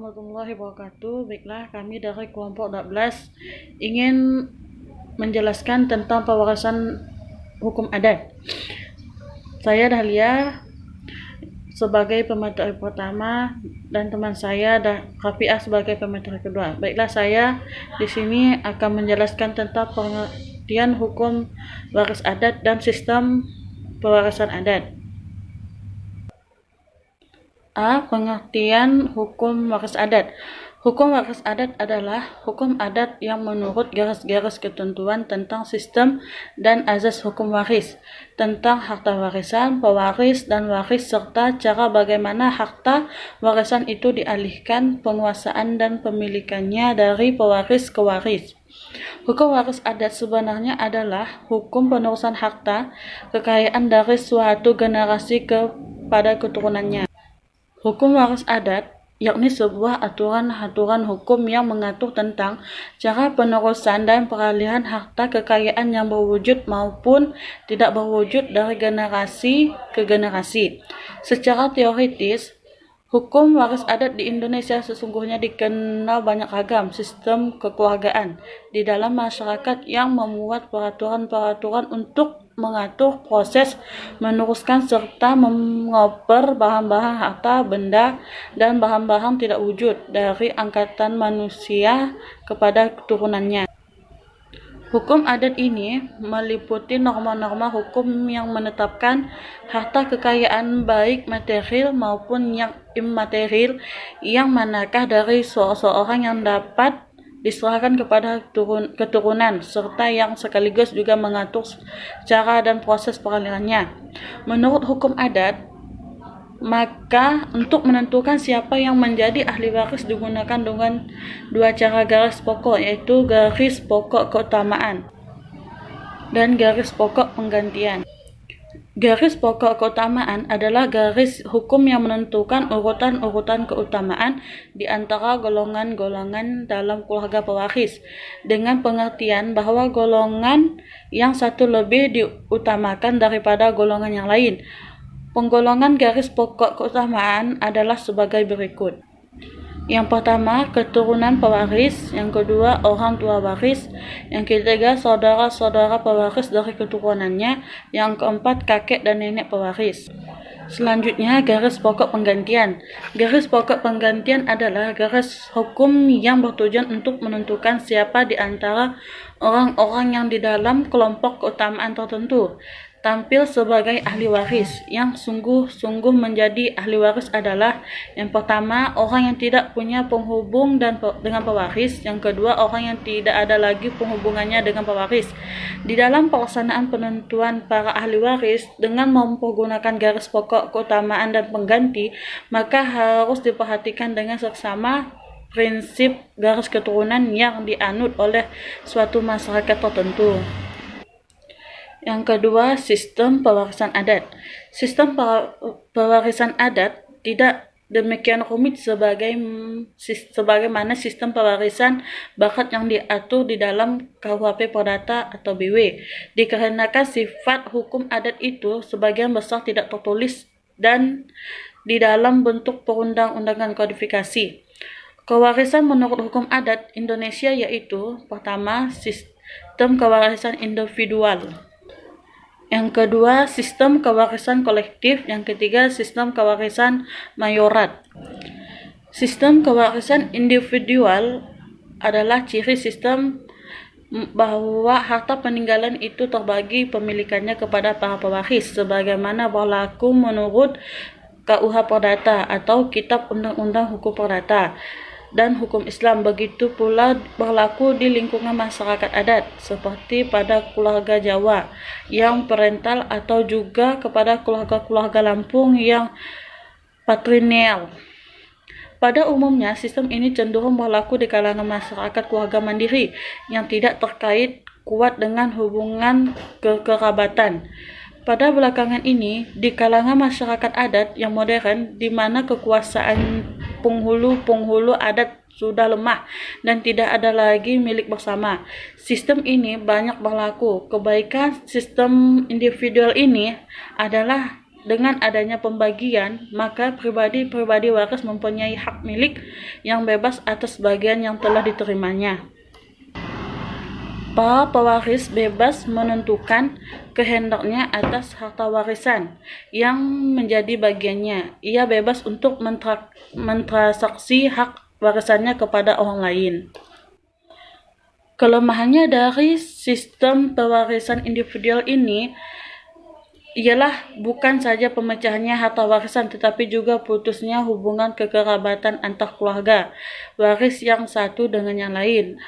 warahmatullahi wabarakatuh. Baiklah, kami dari kelompok 12 ingin menjelaskan tentang pewarisan hukum adat. Saya Dahlia sebagai pemateri pertama dan teman saya Rafiah sebagai pemateri kedua. Baiklah, saya di sini akan menjelaskan tentang pengertian hukum waris adat dan sistem pewarisan adat. Pengertian hukum waris adat. Hukum waris adat adalah hukum adat yang menurut garis-garis ketentuan tentang sistem dan azas hukum waris, tentang harta warisan, pewaris, dan waris, serta cara bagaimana harta warisan itu dialihkan, penguasaan dan pemilikannya dari pewaris ke waris. Hukum waris adat sebenarnya adalah hukum penerusan harta kekayaan dari suatu generasi kepada keturunannya. Hukum waris adat yakni sebuah aturan-aturan hukum yang mengatur tentang cara penerusan dan peralihan harta kekayaan yang berwujud maupun tidak berwujud dari generasi ke generasi. Secara teoritis, hukum waris adat di Indonesia sesungguhnya dikenal banyak ragam sistem kekeluargaan di dalam masyarakat yang memuat peraturan-peraturan untuk mengatur proses meneruskan serta mengoper bahan-bahan harta benda dan bahan-bahan tidak wujud dari angkatan manusia kepada keturunannya. Hukum adat ini meliputi norma-norma hukum yang menetapkan harta kekayaan baik material maupun yang imaterial yang manakah dari seseorang yang dapat diserahkan kepada keturunan serta yang sekaligus juga mengatur cara dan proses peralihannya. Menurut hukum adat, maka untuk menentukan siapa yang menjadi ahli waris digunakan dengan dua cara garis pokok, yaitu garis pokok keutamaan dan garis pokok penggantian. Garis pokok keutamaan adalah garis hukum yang menentukan urutan-urutan keutamaan di antara golongan-golongan dalam keluarga pewaris, dengan pengertian bahwa golongan yang satu lebih diutamakan daripada golongan yang lain. Penggolongan garis pokok keutamaan adalah sebagai berikut. Yang pertama, keturunan pewaris. Yang kedua, orang tua waris. Yang ketiga, saudara-saudara pewaris dari keturunannya. Yang keempat, kakek dan nenek pewaris. Selanjutnya, garis pokok penggantian. Garis pokok penggantian adalah garis hukum yang bertujuan untuk menentukan siapa di antara orang-orang yang di dalam kelompok keutamaan tertentu tampil sebagai ahli waris. Yang sungguh-sungguh menjadi ahli waris adalah yang pertama, orang yang tidak punya penghubung dengan pewaris. Yang kedua, orang yang tidak ada lagi penghubungannya dengan pewaris. Di dalam pelaksanaan penentuan para ahli waris dengan mempergunakan garis pokok keutamaan dan pengganti, maka harus diperhatikan dengan seksama prinsip garis keturunan yang dianut oleh suatu masyarakat tertentu. Yang kedua, sistem pewarisan adat. Sistem pewarisan adat tidak demikian rumit sebagaimana sistem pewarisan bakat yang diatur di dalam KUHP Perdata atau BW, dikarenakan sifat hukum adat itu sebagian besar tidak tertulis dan di dalam bentuk perundang-undangan kodifikasi. Kewarisan menurut hukum adat Indonesia yaitu: pertama, sistem kewarisan individual. Yang kedua, sistem kewarisan kolektif. Yang ketiga, sistem kewarisan mayorat. Sistem kewarisan individual adalah ciri sistem bahwa harta peninggalan itu terbagi pemilikannya kepada para pewaris sebagaimana berlaku menurut KUH Perdata atau Kitab Undang-Undang Hukum Perdata dan hukum Islam. Begitu pula berlaku di lingkungan masyarakat adat seperti pada keluarga Jawa yang parental atau juga kepada keluarga-keluarga Lampung yang patrilineal. Pada umumnya, sistem ini cenderung berlaku di kalangan masyarakat keluarga mandiri yang tidak terkait kuat dengan hubungan kekerabatan. Pada belakangan ini, di kalangan masyarakat adat yang modern, di mana kekuasaan penghulu adat sudah lemah dan tidak ada lagi milik bersama, sistem ini banyak berlaku. Kebaikan sistem individual ini adalah dengan adanya pembagian, maka pribadi-pribadi waris mempunyai hak milik yang bebas atas bagian yang telah diterimanya. Para pewaris bebas menentukan kehendaknya atas harta warisan yang menjadi bagiannya. Ia bebas untuk mentransaksi hak warisannya kepada orang lain. Kelemahannya dari sistem pewarisan individual ini ialah bukan saja pemecahannya harta warisan, tetapi juga putusnya hubungan kekerabatan antar keluarga waris yang satu dengan yang lain.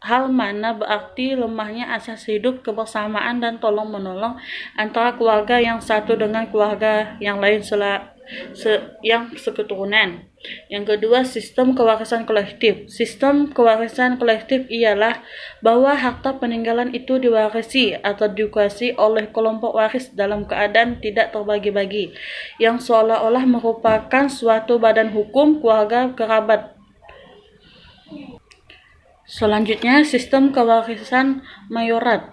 Hal mana berarti lemahnya asas hidup, kebersamaan, dan tolong-menolong antara keluarga yang satu dengan keluarga yang lain yang seketurunan. Yang kedua, sistem kewarisan kolektif. Sistem kewarisan kolektif ialah bahwa harta peninggalan itu diwarisi atau dikuasai oleh kelompok waris dalam keadaan tidak terbagi-bagi, yang seolah-olah merupakan suatu badan hukum keluarga kerabat. Selanjutnya, sistem kewarisan mayorat.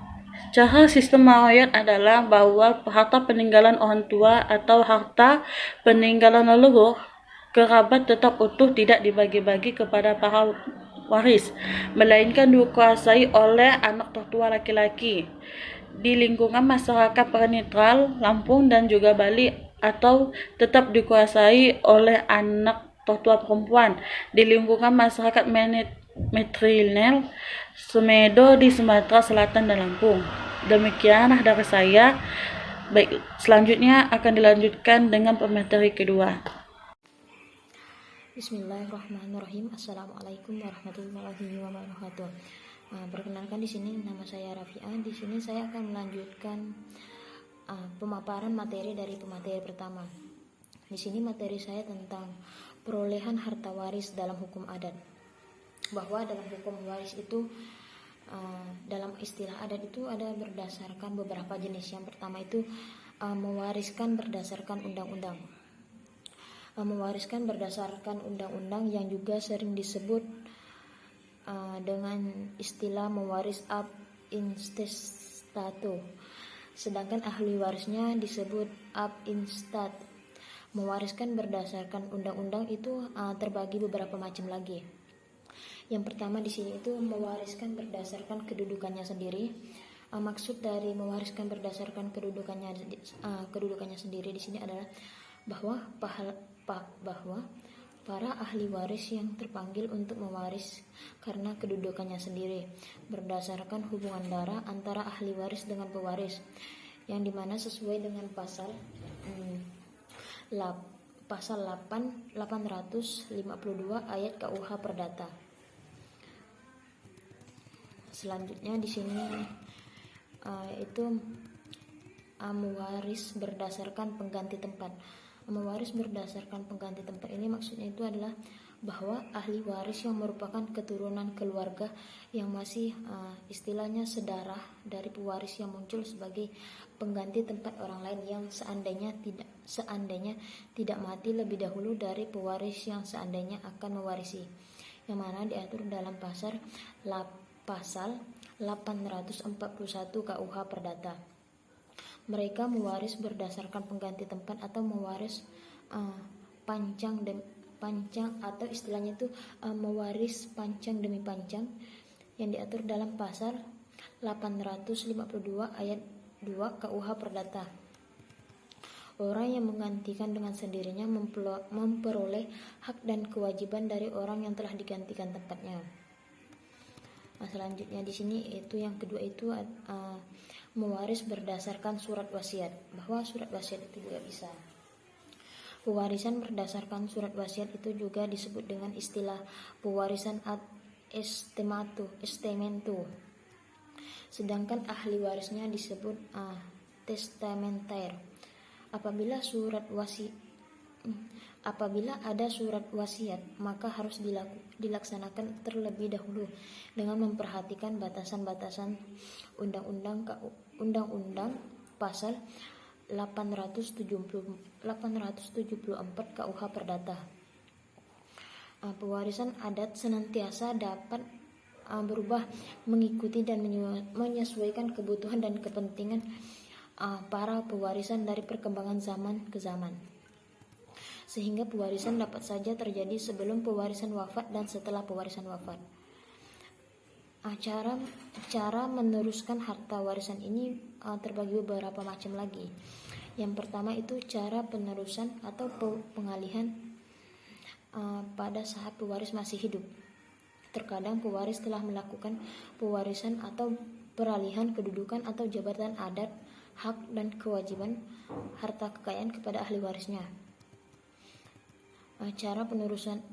Cara sistem mayorat adalah bahwa harta peninggalan orang tua atau harta peninggalan leluhur kerabat tetap utuh, tidak dibagi-bagi kepada para waris, melainkan dikuasai oleh anak tertua laki-laki. Di lingkungan masyarakat netral Lampung dan juga Bali, atau tetap dikuasai oleh anak tertua perempuan di lingkungan masyarakat matrilineal Semedo di Sumatera Selatan dan Lampung. Demikianlah dari saya. Baik, selanjutnya akan dilanjutkan dengan pemateri kedua. Bismillahirrahmanirrahim. Assalamualaikum warahmatullahi wabarakatuh. Perkenalkan, di sini nama saya Rafi'ah. Di sini saya akan melanjutkan pemaparan materi dari pemateri pertama. Di sini materi saya tentang perolehan harta waris dalam hukum adat. Bahwa dalam hukum waris itu dalam istilah adat itu ada berdasarkan beberapa jenis. Yang pertama itu mewariskan berdasarkan undang-undang. Mewariskan berdasarkan undang-undang yang juga sering disebut dengan istilah mewaris ab intestato. Sedangkan ahli warisnya disebut ab instat. Mewariskan berdasarkan undang-undang itu terbagi beberapa macam lagi. Yang pertama di sini itu mewariskan berdasarkan kedudukannya sendiri. Maksud dari mewariskan berdasarkan kedudukannya sendiri di sini adalah bahwa para ahli waris yang terpanggil untuk mewaris karena kedudukannya sendiri berdasarkan hubungan darah antara ahli waris dengan pewaris, yang dimana sesuai dengan pasal 852 ayat KUH Perdata. Selanjutnya di sini itu mewaris berdasarkan pengganti tempat. Mewaris berdasarkan pengganti tempat ini maksudnya itu adalah bahwa ahli waris yang merupakan keturunan keluarga yang masih istilahnya sedarah dari pewaris yang muncul sebagai pengganti tempat orang lain yang seandainya tidak mati lebih dahulu dari pewaris yang seandainya akan mewarisi, yang mana diatur dalam pasal 841 KUH Perdata. Mereka mewaris berdasarkan pengganti tempat atau mewaris pancang atau istilahnya itu mewaris pancang demi pancang yang diatur dalam pasal 852 ayat 2 KUH Perdata. Orang yang menggantikan dengan sendirinya memperoleh hak dan kewajiban dari orang yang telah digantikan tempatnya. Selanjutnya di sini itu yang kedua itu mewaris berdasarkan surat wasiat, bahwa surat wasiat itu juga bisa. Pewarisan berdasarkan surat wasiat itu juga disebut dengan istilah pewarisan ad testamento. Sedangkan ahli warisnya disebut testamentaire. Apabila ada surat wasiat, maka harus dilaksanakan terlebih dahulu dengan memperhatikan batasan-batasan undang-undang pasal 874 KUH Perdata. Pewarisan adat senantiasa dapat berubah mengikuti dan menyesuaikan kebutuhan dan kepentingan para pewarisan dari perkembangan zaman ke zaman, sehingga pewarisan dapat saja terjadi sebelum pewarisan wafat dan setelah pewarisan wafat. Cara meneruskan harta warisan ini terbagi beberapa macam lagi. Yang pertama itu cara penerusan atau pengalihan pada saat pewaris masih hidup. Terkadang pewaris telah melakukan pewarisan atau peralihan kedudukan atau jabatan adat, hak dan kewajiban harta kekayaan kepada ahli warisnya. Cara penerusan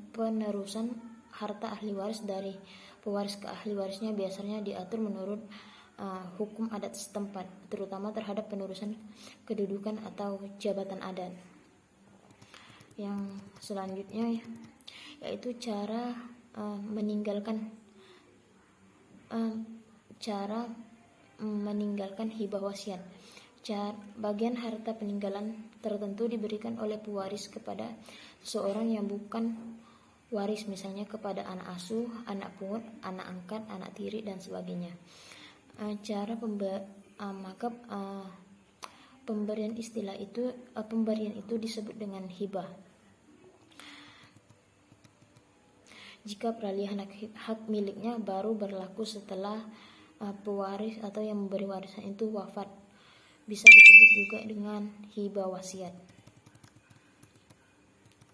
harta ahli waris dari pewaris ke ahli warisnya biasanya diatur menurut hukum adat setempat, terutama terhadap penerusan kedudukan atau jabatan adat. Yang selanjutnya yaitu cara meninggalkan hibah wasiat. Bagian harta peninggalan tertentu diberikan oleh pewaris kepada seorang yang bukan waris, misalnya kepada anak asuh, anak pungut, anak angkat, anak tiri dan sebagainya. Pemberian itu disebut dengan hibah. Jika peralihan hak miliknya baru berlaku setelah pewaris atau yang memberi warisan itu wafat, bisa disebut juga dengan hibah wasiat.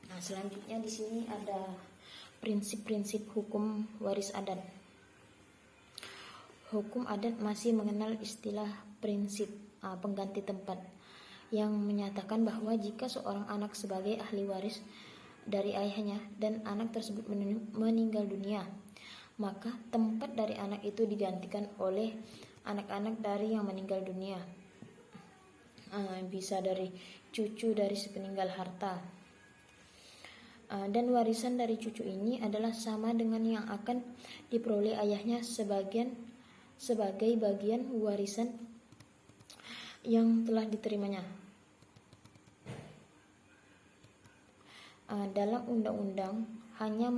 Nah, selanjutnya di sini ada prinsip-prinsip hukum waris adat. Hukum adat masih mengenal istilah prinsip pengganti tempat yang menyatakan bahwa jika seorang anak sebagai ahli waris dari ayahnya dan anak tersebut meninggal dunia, maka tempat dari anak itu digantikan oleh anak-anak dari yang meninggal dunia. Bisa dari cucu dari sepeninggal harta. Dan warisan dari cucu ini adalah sama dengan yang akan diperoleh ayahnya sebagai bagian warisan yang telah diterimanya. Dalam undang-undang hanya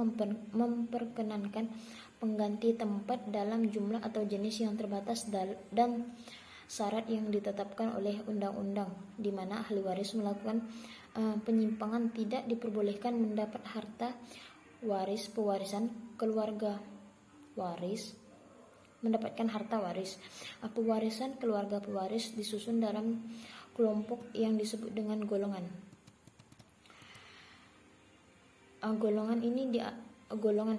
memperkenankan pengganti tempat dalam jumlah atau jenis yang terbatas dan syarat yang ditetapkan oleh undang-undang, di mana ahli waris melakukan penyimpangan tidak diperbolehkan mendapat harta waris pewarisan keluarga waris mendapatkan harta waris. Pewarisan keluarga pewaris disusun dalam kelompok yang disebut dengan golongan. Golongan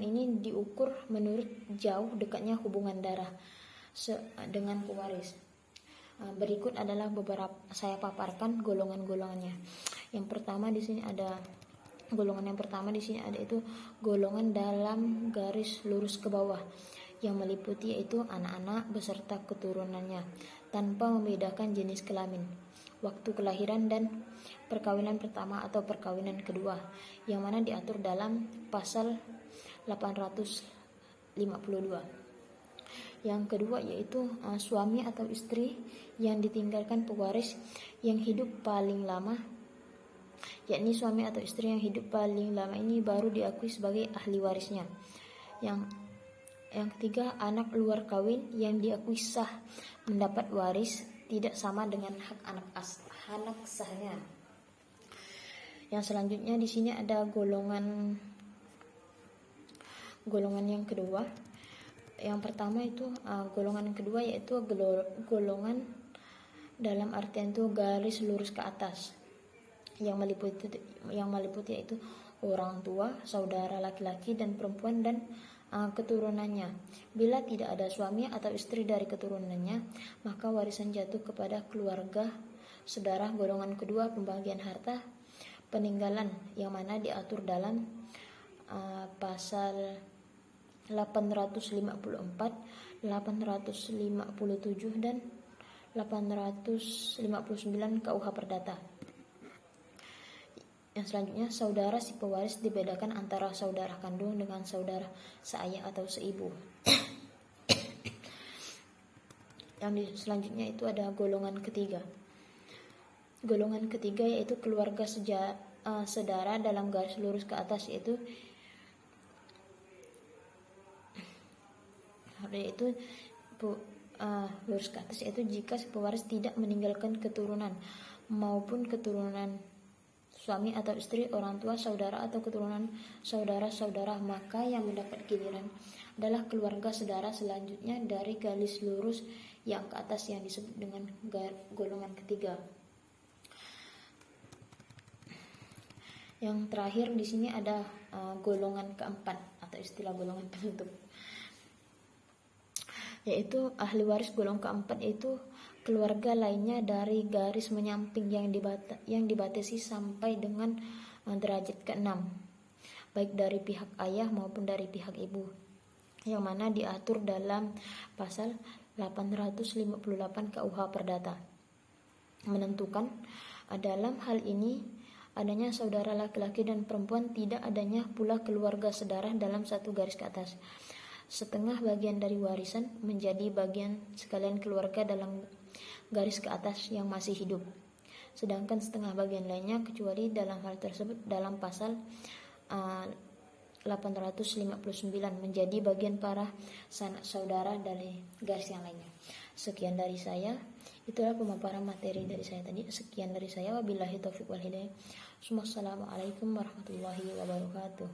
ini diukur menurut jauh dekatnya hubungan darah dengan pewaris. Berikut adalah beberapa saya paparkan golongan-golongannya. Yang pertama di sini ada itu golongan dalam garis lurus ke bawah, yang meliputi yaitu anak-anak beserta keturunannya tanpa membedakan jenis kelamin, waktu kelahiran dan perkawinan pertama atau perkawinan kedua, yang mana diatur dalam pasal 852. Yang kedua yaitu suami atau istri yang ditinggalkan pewaris yang hidup paling lama, yakni suami atau istri yang hidup paling lama ini baru diakui sebagai ahli warisnya. Yang ketiga, anak luar kawin yang diakui sah mendapat waris tidak sama dengan hak anak sahnya. Yang selanjutnya di sini ada golongan yang kedua. Yang pertama itu golongan kedua yaitu golongan dalam artian itu garis lurus ke atas, yang meliputi yaitu orang tua, saudara laki-laki dan perempuan dan keturunannya. Bila tidak ada suami atau istri dari keturunannya, maka warisan jatuh kepada keluarga saudara golongan kedua pembagian harta peninggalan, yang mana diatur dalam pasal 854, 857 dan 859 KUH Perdata. Yang selanjutnya, saudara si pewaris dibedakan antara saudara kandung dengan saudara seayah atau seibu. Yang selanjutnya itu ada golongan ketiga. Golongan ketiga yaitu keluarga saudara dalam garis lurus ke atas, yaitu lurus ke atas, yaitu jika si pewaris tidak meninggalkan keturunan maupun keturunan suami atau istri, orang tua, saudara atau keturunan saudara-saudara, maka yang mendapat giliran adalah keluarga saudara selanjutnya dari garis lurus yang ke atas yang disebut dengan golongan ketiga. Yang terakhir di sini ada golongan keempat atau istilah golongan penutup, yaitu ahli waris golongan keempat itu keluarga lainnya dari garis menyamping yang dibatasi sampai dengan derajat ke-6, baik dari pihak ayah maupun dari pihak ibu, yang mana diatur dalam pasal 858 KUH Perdata. Menentukan dalam hal ini adanya saudara laki-laki dan perempuan, tidak adanya pula keluarga sedarah dalam satu garis ke atas. Setengah bagian dari warisan menjadi bagian sekalian keluarga dalam garis ke atas yang masih hidup, sedangkan setengah bagian lainnya kecuali dalam hal tersebut dalam pasal 859 menjadi bagian para sanak saudara dari garis yang lainnya. Sekian dari saya, itulah pemaparan materi dari saya tadi. Sekian dari saya, wabillahi taufiq wal hidayah. Assalamualaikum warahmatullahi wabarakatuh.